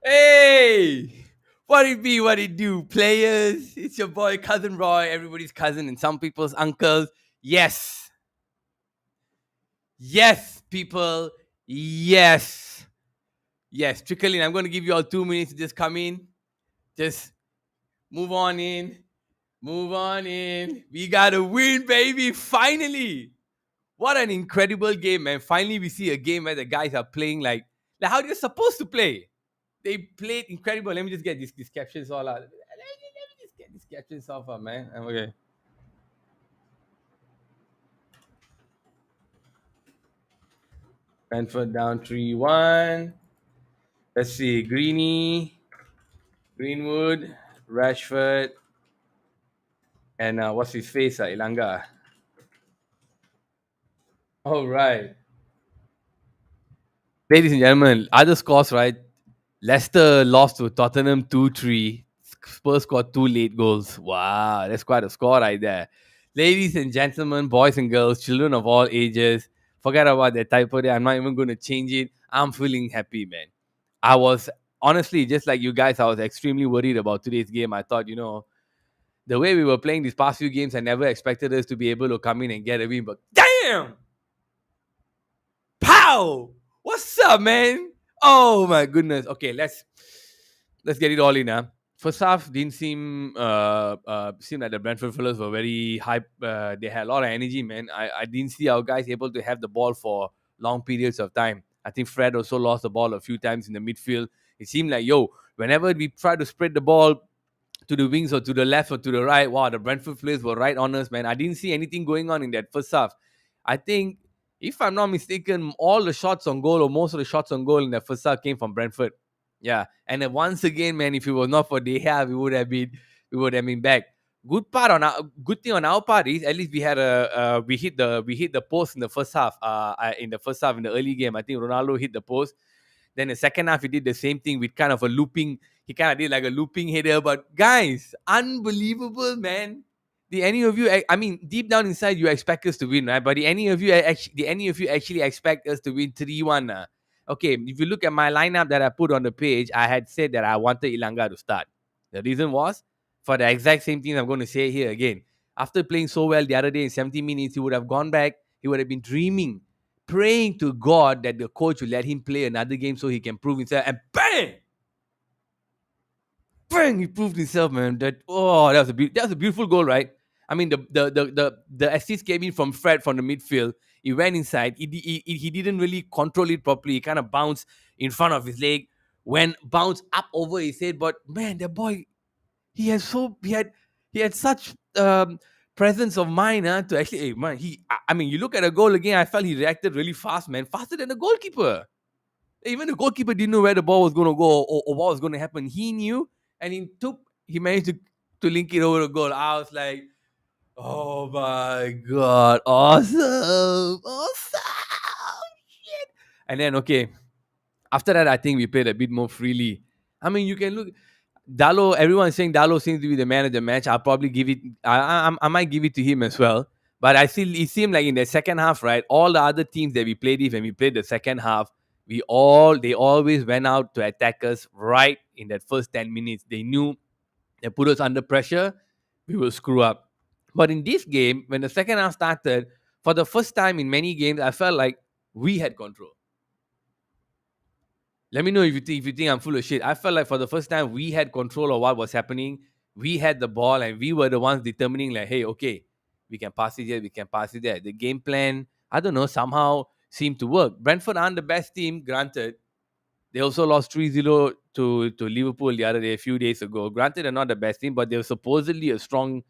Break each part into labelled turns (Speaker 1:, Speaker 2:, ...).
Speaker 1: Hey, what it be, what it do, players? It's your boy, Cousin Roy, everybody's cousin and some people's uncles. Yes, yes, people, yes, yes. Trickle in. I'm going to give you all 2 minutes to just come in. Just move on in, move on in. We got to win, baby, finally. What an incredible game, man. Finally, we see a game where the guys are playing like how they're supposed to play. They played incredible. Let me just get these captions all out. Let me just get these captions off, man. Okay. Brentford down 3-1. Let's see. Greenwood, Rashford, and what's his face? Elanga. All right. Ladies and gentlemen, other scores, right? Leicester lost to Tottenham 2-3. Spurs scored two late goals. Wow, that's quite a score right there. Ladies and gentlemen, boys and girls, children of all ages, forget about that typo there. I'm not even going to change it. I'm feeling happy, man. I was honestly, just like you guys, I was extremely worried about today's game. I thought, the way we were playing these past few games, I never expected us to be able to come in and get a win. But damn! Pow! What's up, man? Oh my goodness. Okay, let's get it all in. First half didn't seem like the Brentford fellas were very hype. They had a lot of energy, man. I didn't see our guys able to have the ball for long periods of time. I think Fred also lost the ball a few times in the midfield. It seemed like whenever we try to spread the ball to the wings or to the left or to the right, wow, the Brentford players were right on us, man. I didn't see anything going on in that first half. I think, if I'm not mistaken, all the shots on goal or most of the shots on goal in the first half came from Brentford. Yeah, and then once again, man, if it was not for De Gea, we would have been back. Good thing on our part is at least we hit the post in the first half. In the early game, I think Ronaldo hit the post. Then the second half, he did the same thing with kind of a looping. He kind of did like a looping header. But guys, unbelievable, man. Did any of you? I mean, deep down inside, you expect us to win, right? But did any of you actually expect us to win 3-1? Okay, if you look at my lineup that I put on the page, I had said that I wanted Ilanga to start. The reason was for the exact same thing I'm going to say here again. After playing so well the other day in 70 minutes, he would have gone back. He would have been dreaming, praying to God that the coach will let him play another game so he can prove himself. And bang! Bang! He proved himself, man. That was a beautiful goal, right? I mean, the assist came in from Fred from the midfield. He went inside. He didn't really control it properly. He kind of bounced in front of his leg, bounced up over his head. But man, the boy, he had such presence of mind, to actually, hey, man, I mean, you look at the goal again, I felt he reacted really fast, man, faster than the goalkeeper. Even the goalkeeper didn't know where the ball was going to go, or what was going to happen. He knew, and he managed to link it over the goal. I was like, oh my god, awesome, awesome, shit. And then, okay, after that, I think we played a bit more freely. I mean, you can look. Dalo, everyone's saying Dalo seems to be the man of the match. I'll probably give it. I might give it to him as well. But it seemed like in the second half, right? All the other teams that we played with, when we played the second half, they always went out to attack us right in that first 10 minutes. They knew they put us under pressure, we will screw up. But in this game, when the second half started, for the first time in many games, I felt like we had control. Let me know if you think I'm full of shit. I felt like for the first time we had control of what was happening. We had the ball and we were the ones determining, like, hey, okay, we can pass it here, we can pass it there. The game plan, I don't know, somehow seemed to work. Brentford aren't the best team, granted. They also lost 3-0 to Liverpool the other day, a few days ago. Granted, they're not the best team, but they're supposedly a strong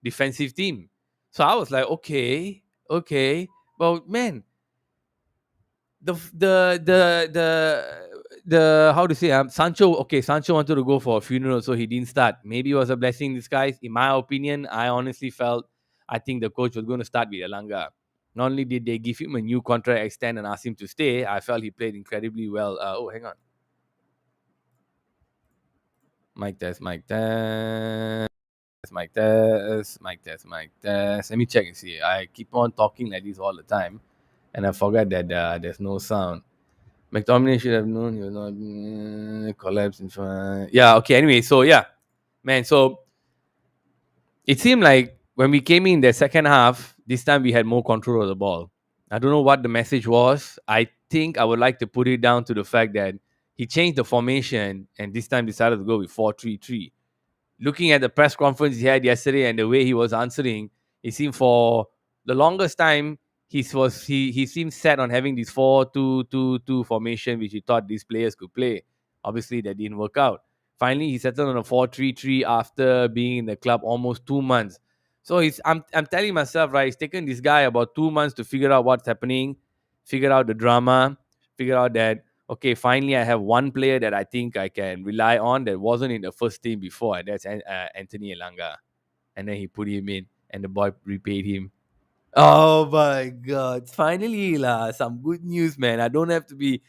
Speaker 1: defensive team. So I was like, okay, okay. But man, the how to say, Sancho, okay, Sancho wanted to go for a funeral, so he didn't start. Maybe it was a blessing in disguise. In my opinion, I honestly felt, I think the coach was going to start with Elanga. Not only did they give him a new contract extend and ask him to stay, I felt he played incredibly well. Hang on. Mic test, mic test. Mic test, mic test, mic test. Let me check and see. I keep on talking like this all the time, and I forgot that there's no sound. McTominay should have known he was not collapse in front. Yeah, okay. Anyway, so yeah, man. So it seemed like when we came in the second half, this time we had more control of the ball. I don't know what the message was. I think I would like to put it down to the fact that he changed the formation and this time decided to go with 4-3-3. Looking at the press conference he had yesterday and the way he was answering, it seemed for the longest time he seemed set on having this 4-2-2-2 formation, which he thought these players could play. Obviously, that didn't work out. Finally, he settled on a 4-3-3 after being in the club almost 2 months. So I'm telling myself, right, it's taken this guy about 2 months to figure out what's happening, figure out the drama, figure out that okay, finally I have one player that I think I can rely on that wasn't in the first team before, and that's Anthony Elanga. And then he put him in, and the boy repaid him. Oh my God! Finally, lah, some good news, man. I don't have to be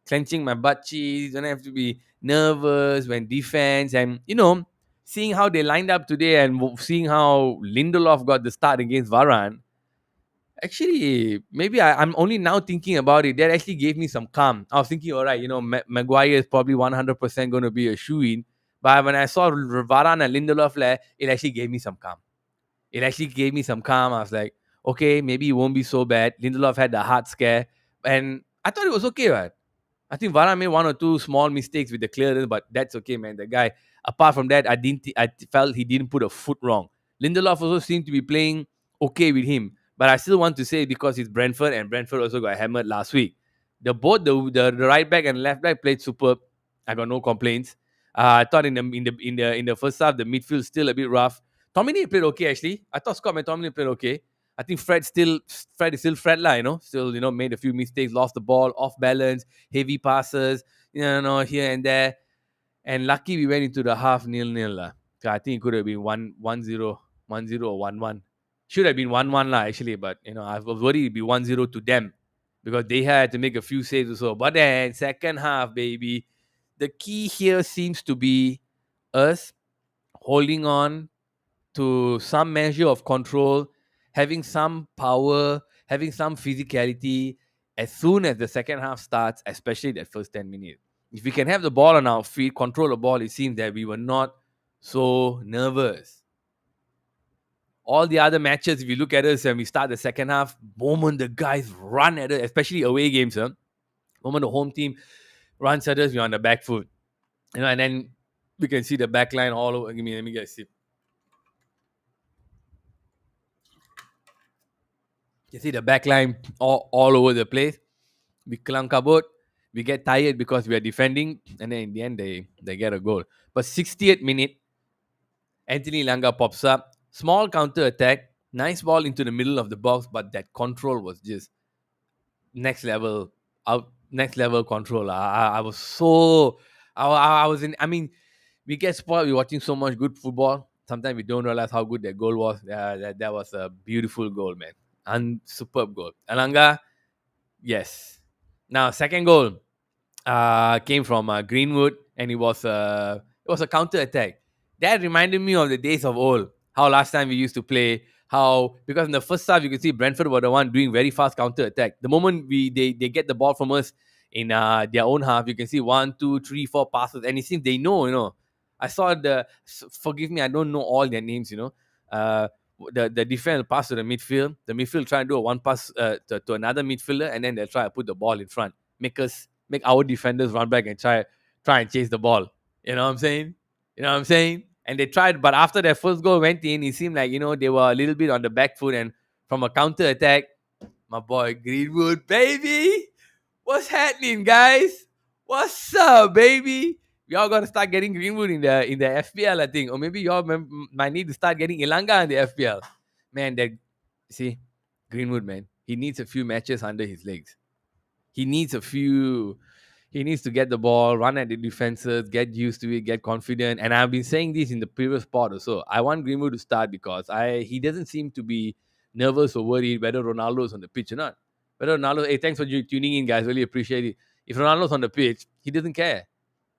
Speaker 1: clenching my butt cheeks. Don't have to be nervous when defense and seeing how they lined up today and seeing how Lindelof got the start against Varane. Actually, maybe I'm only now thinking about it. That actually gave me some calm. I was thinking, all right, Maguire is probably 100% going to be a shoe in. But when I saw Varane and Lindelof, it actually gave me some calm. It actually gave me some calm. I was like, okay, maybe it won't be so bad. Lindelof had the heart scare. And I thought it was okay, right? I think Varane made one or two small mistakes with the clearance, but that's okay, man. The guy, apart from that, I felt he didn't put a foot wrong. Lindelof also seemed to be playing okay with him, but I still want to say because it's Brentford and Brentford also got hammered last week. The right back and left back played superb. I got no complaints. I thought in the first half the midfield still a bit rough. Tomini played okay actually. I thought Scott McTominay played okay. I think Fred is still Fred lah, still made a few mistakes, lost the ball, off balance, heavy passes, here and there. And lucky we went into the half nil lah. So I think it could have been 1-0, 1-0 or 1-1. Should have been 1-1 lah actually, but I was worried it'd be 1-0 to them because they had to make a few saves or so. But then second half, baby, the key here seems to be us holding on to some measure of control, having some power, having some physicality as soon as the second half starts, especially that first 10 minutes. If we can have the ball on our feet, control the ball, it seems that we were not so nervous. All the other matches, if you look at us and we start the second half, moment the guys run at us, especially away games, moment the home team runs at us, we're on the back foot. And then we can see the back line all over. Let me get a sip. You see the back line all over the place. We kelang kabut. We get tired because we are defending. And then in the end, they get a goal. But 60th minute, Anthony Elanga pops up. Small counter attack. Nice ball into the middle of the box. But that control was just next level. Next level control. I was so... I was in... I mean, we get spoiled. We're watching so much good football. Sometimes we don't realize how good that goal was. That was a beautiful goal, man. And superb goal. Elanga, yes. Now, second goal came from Greenwood, and it was a counter attack. That reminded me of the days of old. How last time we used to play. How because in the first half you could see Brentford were the one doing very fast counter attack. The moment they get the ball from us in their own half, you can see 1, 2, 3, 4 passes, and it seems they know. I saw forgive me, I don't know all their names. The defense will pass to the midfield. The midfield try and do a one pass to another midfielder, and then they'll try to put the ball in front. Make our defenders run back and try and chase the ball. You know what I'm saying? And they tried, but after their first goal went in, it seemed like they were a little bit on the back foot, and from a counter attack, my boy Greenwood, baby, what's happening, guys? What's up, baby? We all got to start getting Greenwood in the FPL, I think, or maybe y'all might need to start getting Elanga in the FPL. Man, see Greenwood, man, he needs a few matches under his legs. He needs a few. He needs to get the ball, run at the defenses, get used to it, get confident. And I've been saying this in the previous pod also. I want Greenwood to start because he doesn't seem to be nervous or worried whether Ronaldo's on the pitch or not. Whether Ronaldo, hey, thanks for tuning in, guys. Really appreciate it. If Ronaldo's on the pitch, he doesn't care.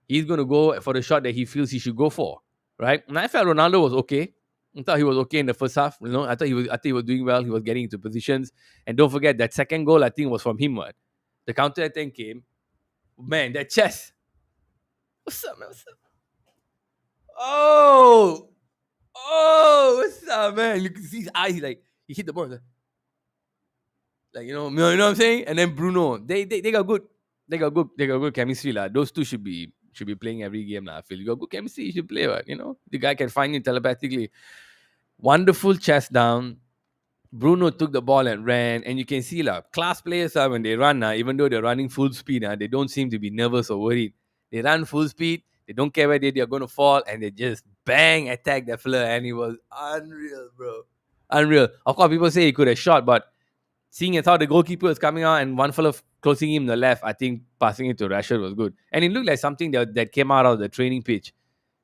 Speaker 1: He's going to go for the shot that he feels he should go for, right? And I felt Ronaldo was okay. I thought he was okay in the first half. I thought he was doing well. He was getting into positions. And don't forget that second goal, I think, was from him. The counter attack came. Man, that chest. What's up, man? What's up? Oh, what's up, man? You can see his eyes. Like he hit the ball. Like you know what I'm saying. And then Bruno, they got good. They got good chemistry, lah. Those two should be playing every game, lah. I feel you got good chemistry. You should play, what? The guy can find you telepathically. Wonderful chest down. Bruno took the ball and ran, and you can see lah, class players are when they run, even though they're running full speed, they don't seem to be nervous or worried. They run full speed, they don't care whether they're going to fall, and they just bang attack the fella, and it was unreal, bro. Unreal. Of course, people say he could have shot, but seeing as how the goalkeeper was coming out and one fella closing him the left, I think passing it to Rashford was good. And it looked like something that came out of the training pitch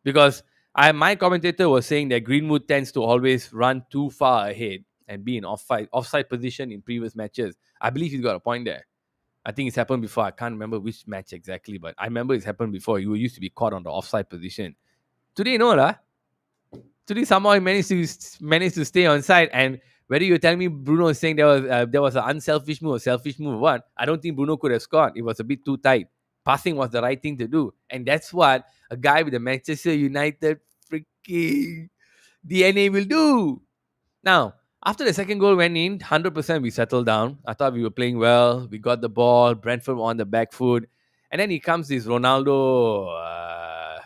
Speaker 1: because my commentator was saying that Greenwood tends to always run too far ahead and be in offside position in previous matches. I believe he's got a point there. I think it's happened before. I can't remember which match exactly, but I remember it's happened before. He used to be caught on the offside position. Today, no lah. Today somehow he managed to stay on side. And whether you tell me Bruno is saying there was an unselfish move or selfish move, what? I don't think Bruno could have scored. It was a bit too tight. Passing was the right thing to do, and that's what a guy with the Manchester United freaking DNA will do. Now, after the second goal went in, 100% we settled down. I thought we were playing well. We got the ball. Brentford were on the back foot. And then he comes this Ronaldo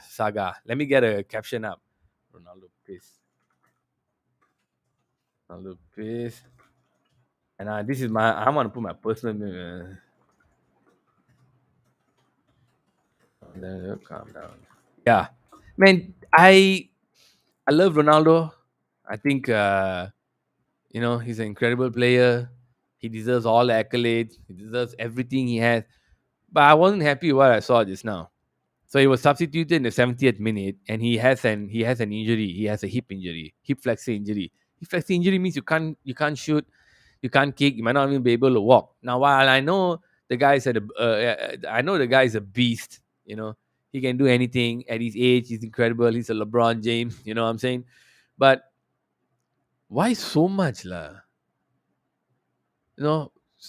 Speaker 1: saga. Let me get a caption up. Ronaldo piss. Ronaldo piss. And this is I want to put my personal name. Calm down. Yeah. Man, I love Ronaldo. I think he's an incredible player. He deserves all the accolades. He deserves everything he has. But I wasn't happy with what I saw just now. So he was substituted in the 70th minute, and he has an injury. He has a hip injury, hip flexor injury. Hip flexor injury means you can't shoot, you can't kick, you might not even be able to walk. Now, while I know the guy is a beast. He can do anything at his age. He's incredible. He's a LeBron James. You know what I'm saying? But why so much, lah?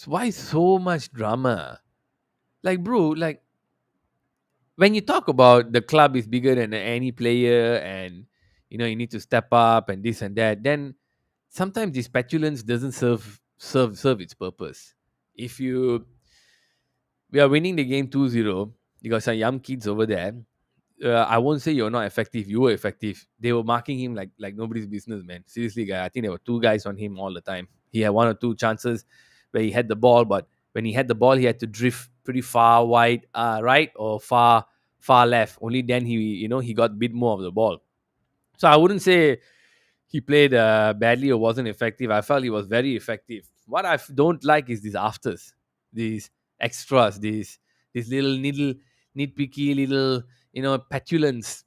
Speaker 1: Why so much drama? Like, bro, like when you talk about the club is bigger than any player and you need to step up and this and that, then sometimes this petulance doesn't serve its purpose. If we are winning the game 2-0, you got some young kids over there. I won't say you're not effective. You were effective. They were marking him like nobody's business, man. Seriously, guy. I think there were two guys on him all the time. He had one or two chances where he had the ball, but when he had the ball, he had to drift pretty far wide, right or far left. Only then he got a bit more of the ball. So I wouldn't say he played badly or wasn't effective. I felt he was very effective. What I don't like is these afters, these extras, these little nitpicky little petulance.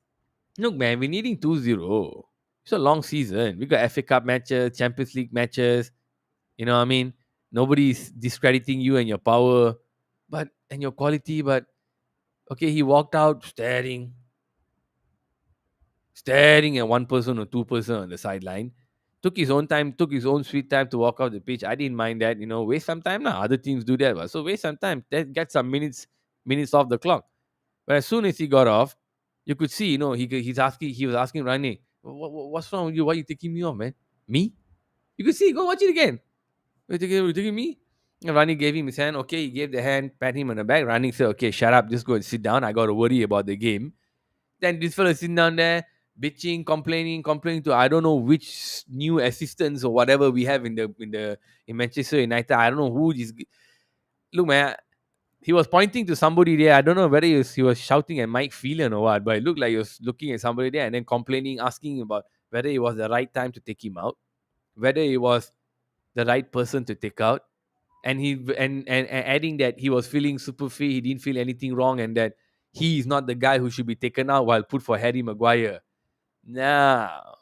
Speaker 1: Look, man, we're needing 2-0. It's a long season. We got FA Cup matches, Champions League matches. You know what I mean? Nobody's discrediting you and your power, and your quality. But okay, he walked out staring at one person or two-person on the sideline. Took his own time, took his own sweet time to walk off the pitch. I didn't mind that. Waste some time now. Other teams do that, so waste some time. Get some minutes off the clock. But as soon as he got off, you could see, he was asking Rani, what's wrong with you? Why are you taking me off, man? Me? You could see, go watch it again. You taking me? And Rani gave him his hand. Okay, he gave the hand, pat him on the back. Rani said, okay, shut up, just go and sit down. I got to worry about the game. Then this fellow sitting down there, bitching, complaining to I don't know which new assistants or whatever we have in Manchester United. I don't know who this. Look, man, he was pointing to somebody there. I don't know whether he was shouting at Mike Phelan or what, but it looked like he was looking at somebody there and then complaining, asking about whether it was the right time to take him out, whether it was the right person to take out, and and adding that he was feeling super fit, he didn't feel anything wrong, and that he is not the guy who should be taken out while put for Harry Maguire. Now,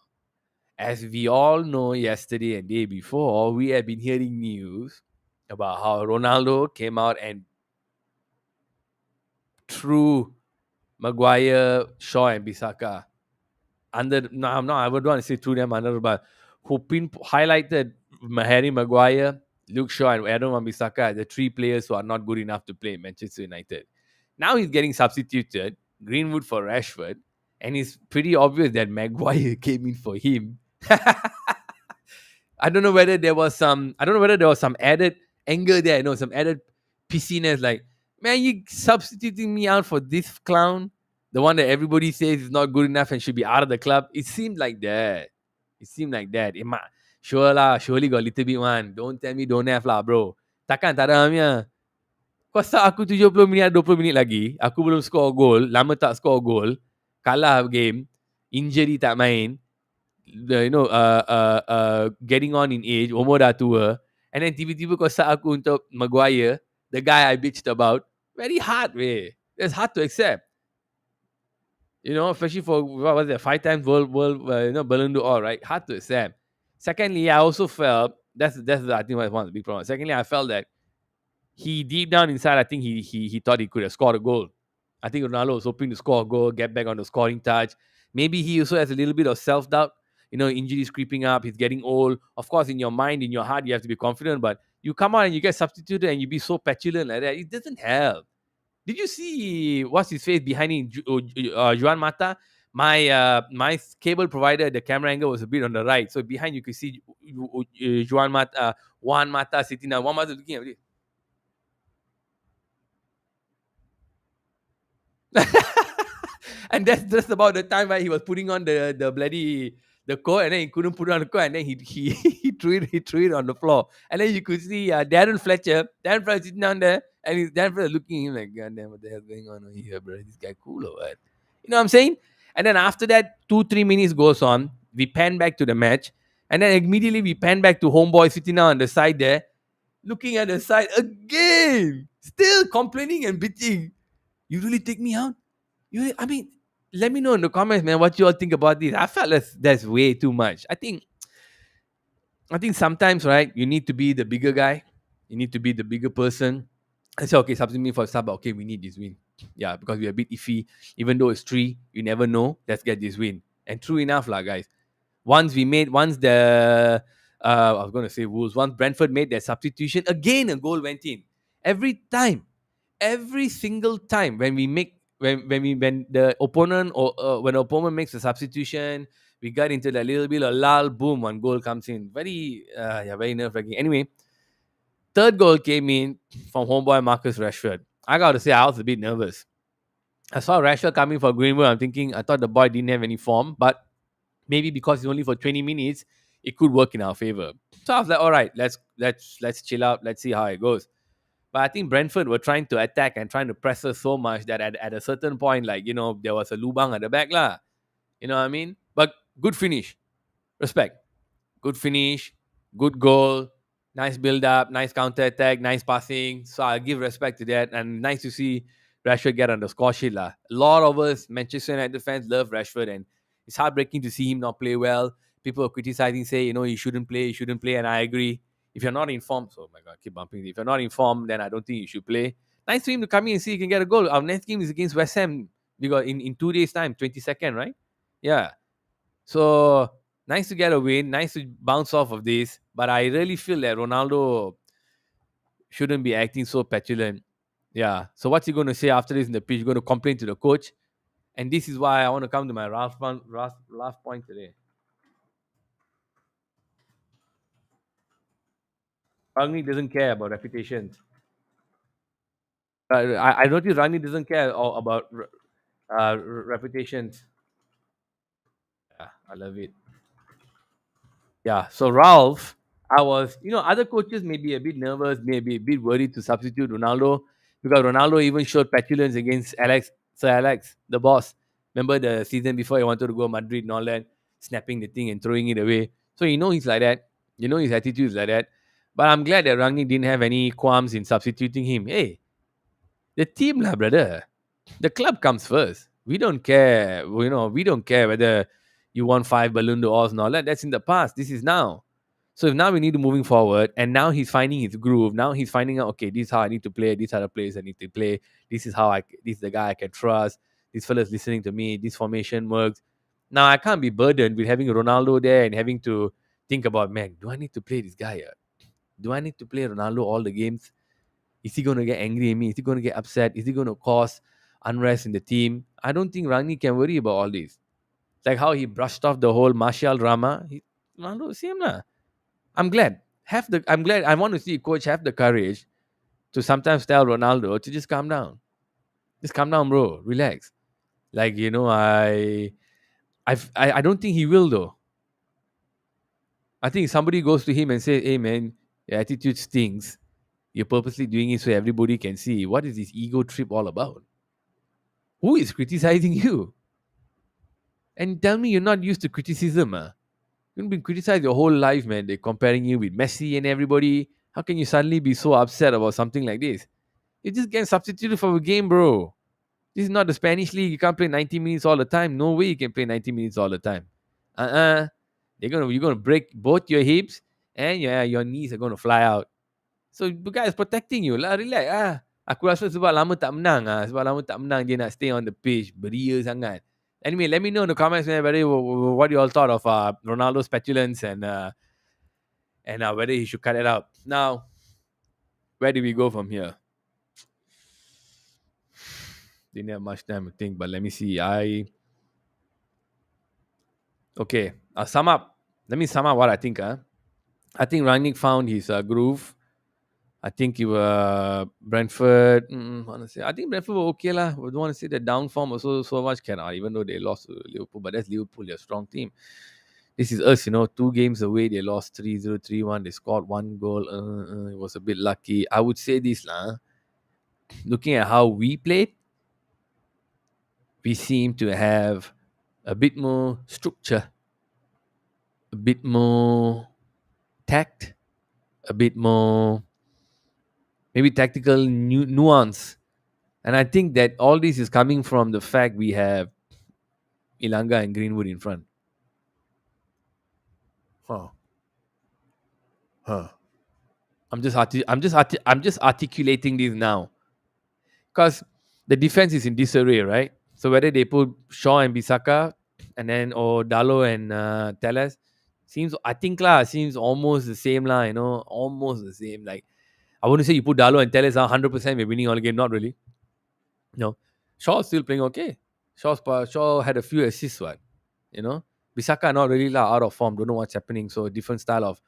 Speaker 1: as we all know, yesterday and day before, we have been hearing news about how Ronaldo came out and threw Maguire, Shaw, and Bisaka under. No, I would want to say threw them under, but who highlighted Harry Maguire, Luke Shaw, and Adam Wan-Bissaka as the three players who are not good enough to play Manchester United. Now he's getting substituted, Greenwood for Rashford, and it's pretty obvious that Maguire came in for him. I don't know whether there was some. I don't know whether there was some added anger there. No, some added pissiness. Like, man, you substituting me out for this clown, the one that everybody says is not good enough and should be out of the club. It seemed like that. It seemed like that. Sure lah, surely got little bit one. Don't tell me don't have lah, bro. Takkan tak ada hamnya. Kau start aku 70 minit, 20 minit lagi. Aku belum score gol. Lama tak score gol. Kalah game. Injury tak main. Getting on in age, umur dah tua, and then tiba-tiba kau start aku untuk Maguire, the guy I bitched about. Very hard, way. It's hard to accept. Especially for what was it, 5 times world Ballon d'Or, right? Hard to accept. Secondly, I also felt that's I think was one of the big problems. Secondly, I felt that he deep down inside, I think he thought he could have scored a goal. I think Ronaldo was hoping to score a goal, get back on the scoring touch. Maybe he also has a little bit of self doubt. Injuries creeping up. He's getting old. Of course, in your mind, in your heart, you have to be confident. But you come out and you get substituted and you be so petulant like that. It doesn't help. Did you see what's his face behind him, Juan Mata? My cable provider, the camera angle was a bit on the right, so behind you could see Juan Mata sitting down. Juan Mata looking at it. And that's just about the time where he was putting on the bloody the coat, and then he couldn't put on the coat, and then he he threw it on the floor, and then you could see Darren Fletcher sitting down there, and Darren Fletcher looking at him like, God damn, what the hell's going on here, bro? This guy cool or what? You know what I'm saying? And then after that, 2-3 minutes goes on, we pan back to the match, and then immediately we pan back to homeboy sitting down on the side there, looking at the side again, still complaining and bitching. You really take me out? I mean, let me know in the comments, man, what you all think about this. I felt that's way too much. I think sometimes, right, you need to be the bigger guy. You need to be the bigger person. I say, okay, substitute me for sub, but okay, we need this win. Yeah, because we're a bit iffy. Even though it's 3, you never know. Let's get this win. And true enough, lah, guys. Once I was going to say Wolves, once Brentford made their substitution, again a goal went in. Every single time when we make when the opponent or when the opponent makes a substitution, we got into that little bit of lull, boom, one goal comes in. Very nerve-wracking. Anyway, third goal came in from homeboy Marcus Rashford. I got to say, I was a bit nervous. I saw Rashford coming for Greenwood. I thought the boy didn't have any form, but maybe because it's only for 20 minutes, it could work in our favor. So I was like, all right, let's chill out. Let's see how it goes. But I think Brentford were trying to attack and trying to press us so much that at a certain point, there was a lubang at the back lah. You know what I mean? But good finish. Respect. Good finish. Good goal. Nice build up. Nice counter attack. Nice passing. So I give respect to that. And nice to see Rashford get on the score sheet lah. A lot of us Manchester United fans love Rashford, and it's heartbreaking to see him not play well. People are criticizing, say, he shouldn't play, and I agree. If you're not informed, oh my God, keep bumping. If you're not informed, then I don't think you should play. Nice for him to come in and see he can get a goal. Our next game is against West Ham. We got in 2 days' time, 22nd, right? Yeah. So nice to get a win. Nice to bounce off of this. But I really feel that Ronaldo shouldn't be acting so petulant. Yeah. So what's he going to say after this in the pitch? He's going to complain to the coach. And this is why I want to come to my last point today. Rangnick doesn't care about reputations. I noticed Rangnick doesn't care about reputations. Yeah, I love it. Yeah. So Ralph, other coaches may be a bit nervous, may be a bit worried to substitute Ronaldo because Ronaldo even showed petulance against Sir Alex, the boss. Remember the season before he wanted to go Madrid and all that, snapping the thing and throwing it away. So he's like that. His attitude is like that. But I'm glad that Rangnick didn't have any qualms in substituting him. Hey, the team, lah, brother. The club comes first. We don't care. We don't care whether you won 5 Ballon d'Ors and all that. That's in the past. This is now. So now we need to moving forward. And now he's finding his groove. Now he's finding out, okay, this is how I need to play. These are the players I need to play. This is the guy I can trust. This fella's listening to me. This formation works. Now I can't be burdened with having Ronaldo there and having to think about, man, do I need to play this guy? Do I need to play Ronaldo all the games? Is he going to get angry at me? Is he going to get upset? Is he going to cause unrest in the team? I don't think Rangnick can worry about all this. Like how he brushed off the whole Martial drama. Ronaldo, see him lah. I'm glad. I'm glad. I want to see coach have the courage to sometimes tell Ronaldo to just calm down. Just calm down, bro. Relax. Like I don't think he will though. I think if somebody goes to him and says, "Hey man, your attitude stinks. You're purposely doing it so everybody can see. What is this ego trip all about? Who is criticizing you? And tell me you're not used to criticism, ah. You've been criticized your whole life, man. They're comparing you with Messi and everybody. How can you suddenly be so upset about something like this? You just get substituted for a game, bro. This is not the Spanish league. You can't play 90 minutes all the time. No way you can play 90 minutes all the time. You're gonna break both your hips and your knees are gonna fly out. So the guy is protecting you lah. Relax ah. Aku rasa sebab lama tak menang ah. Sebab lama tak menang dia nak stay on the pitch. Beria sangat. Anyway, let me know in the comments man, what you all thought of Ronaldo's petulance and whether he should cut it out. Now, where do we go from here? Didn't have much time to think, but let me see. Okay, I'll sum up. Let me sum up what I think. I think Rangnick found his groove. I think you were Brentford. Honestly, I think Brentford were okay lah. I don't want to say the down form also so much cannot, even though they lost to Liverpool. But that's Liverpool, they're a strong team. This is us, 2 games away. They lost 3-0, 3-1. They scored 1 goal. It was a bit lucky. I would say this lah. Looking at how we played, we seem to have a bit more structure, a bit more tact, a bit more maybe tactical nuance. And I think that all this is coming from the fact we have Elanga and Greenwood in front. Huh. Huh. I'm just articulating this now because the defense is in disarray, right? So whether they put Shaw and Bisaka and then or Dalo and Teles seems almost the same lah. Almost the same. Like I wouldn't say you put Dalo and Teles 100% we're winning all the game. Not really. No, Shaw's still playing okay. Shaw had a few assists, what Bisaka not really out of form. Don't know what's happening. So different style of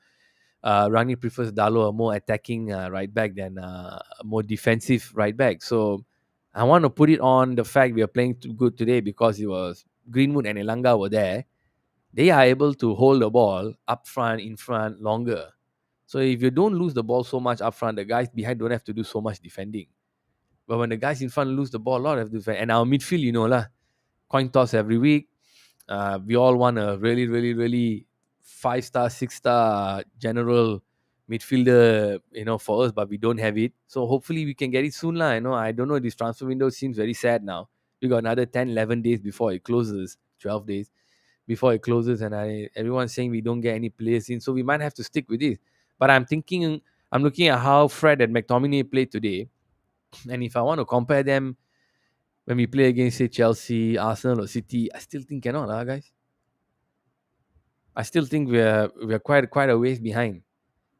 Speaker 1: Rani prefers Dalo, a more attacking right back than a more defensive right back. So I want to put it on the fact we are playing too good today because it was Greenwood and Elanga were there. They are able to hold the ball up front, in front, longer. So if you don't lose the ball so much up front, the guys behind don't have to do so much defending. But when the guys in front lose the ball, a lot have to defend. And our midfield, lah, coin toss every week. We all want a really, really, really 5-star, 6-star general midfielder, for us, but we don't have it. So hopefully we can get it soon, lah. I don't know. This transfer window seems very sad now. We got another 10, 11 days before it closes, 12 days before it closes, and everyone's saying we don't get any players in, so we might have to stick with this. But I'm looking at how Fred and McTominay played today, and if I want to compare them when we play against, say, Chelsea, Arsenal, or City, I still think cannot, guys. I still think we're quite a ways behind.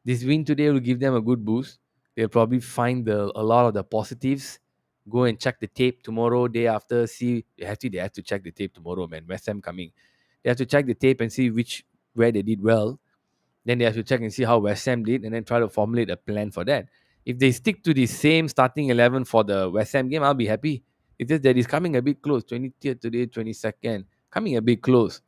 Speaker 1: This win today will give them a good boost. They'll probably find a lot of the positives. Go and check the tape tomorrow, day after. See, they have to check the tape tomorrow, man. West Ham coming. They have to check the tape and see where they did well. Then they have to check and see how West Ham did, and then try to formulate a plan for that. If they stick to the same starting 11 for the West Ham game, I'll be happy. It's just that it's coming a bit close. 20th today, 22nd, coming a bit close,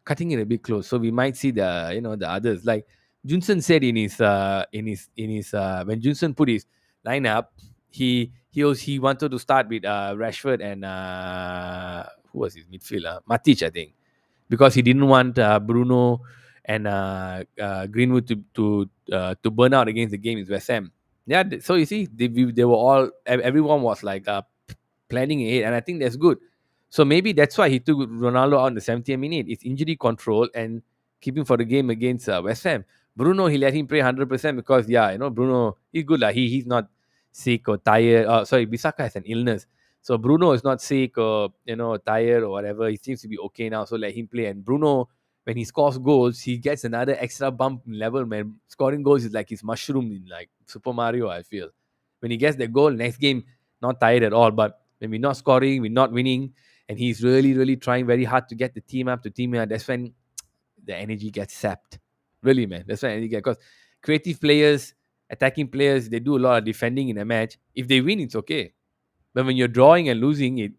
Speaker 1: cutting it a bit close. So we might see the others. Like Junson said in his when Junson put his lineup, he wanted to start with Rashford and who was his midfielder? Matic, I think, because he didn't want Bruno and Greenwood to burn out against the game is West Ham. Yeah, so you see, they were all, everyone was like planning ahead, and I think that's good. So maybe that's why he took Ronaldo out in the 70th minute. It's injury control and keeping for the game against West Ham. Bruno, he let him play 100% because Bruno, he's good lah. He's not sick or tired. Bisaka has an illness. So Bruno is not sick or tired or whatever. He seems to be okay now. So let him play. And Bruno, when he scores goals, he gets another extra bump in level, man. Scoring goals is like his mushroom in like Super Mario, I feel. When he gets the goal, next game, not tired at all. But when we're not scoring, we're not winning, and he's really, really trying very hard to get the team up, that's when the energy gets sapped. Really, man. That's when energy gets, because creative players, attacking players, they do a lot of defending in a match. If they win, it's okay. But when you're drawing and losing,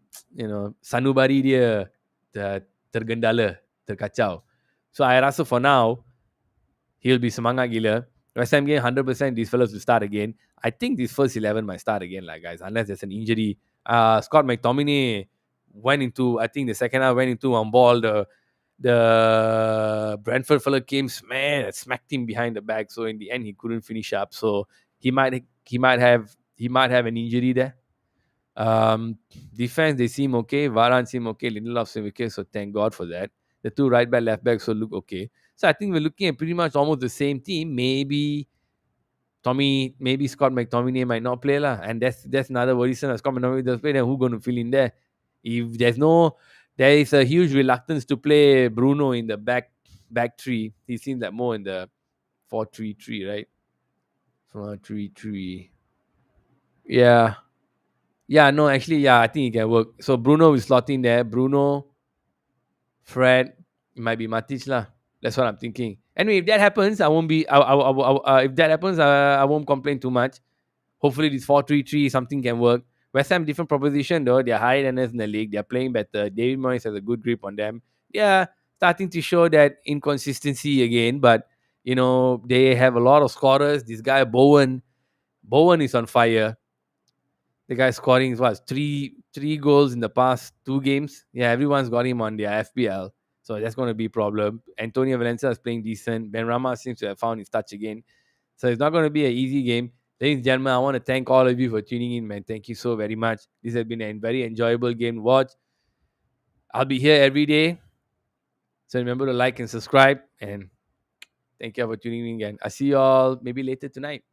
Speaker 1: sanubari dia tergendala, terkacau. So I rasa for now, he'll be semangat gila. West Ham game, 100% these fellas will start again. I think this first 11 might start again, like guys, unless there's an injury. Scott McTominay went into, I think the second half went into on ball. The Brentford fella came, smacked him behind the back. So in the end, he couldn't finish up. So he might have an injury there. Defense, they seem okay. Varane seem okay. Lindelof seem okay. So thank God for that. The two right back, left backs will look okay. So I think we're looking at pretty much almost the same team. Maybe Scott McTominay might not play lah, and that's another worrisome. Scott McTominay does play, then who's going to fill in there? If there is a huge reluctance to play Bruno in the back three. He seems like more in the 4-3-3, right? 4-3-3. Yeah. Yeah, no, actually, yeah, I think it can work. So Bruno will slot in there. Bruno, Fred, it might be Matic lah. That's what I'm thinking. Anyway, if that happens, I won't be. If that happens, I won't complain too much. Hopefully, this 4-3-3 something can work. West Ham different proposition though. They're high runners in the league. They're playing better. David Moyes has a good grip on them. Yeah, starting to show that inconsistency again. But they have a lot of scorers. This guy Bowen is on fire. The guy scoring what, three goals in the past 2 games. Yeah, everyone's got him on their FPL, so that's going to be a problem. Antonio Valencia is playing decent. Ben Rama seems to have found his touch again, so it's not going to be an easy game. Ladies and gentlemen, I want to thank all of you for tuning in, man. Thank you so very much. This has been a very enjoyable game to watch. I'll be here every day, so remember to like and subscribe. And thank you for tuning in again. I'll see you all maybe later tonight.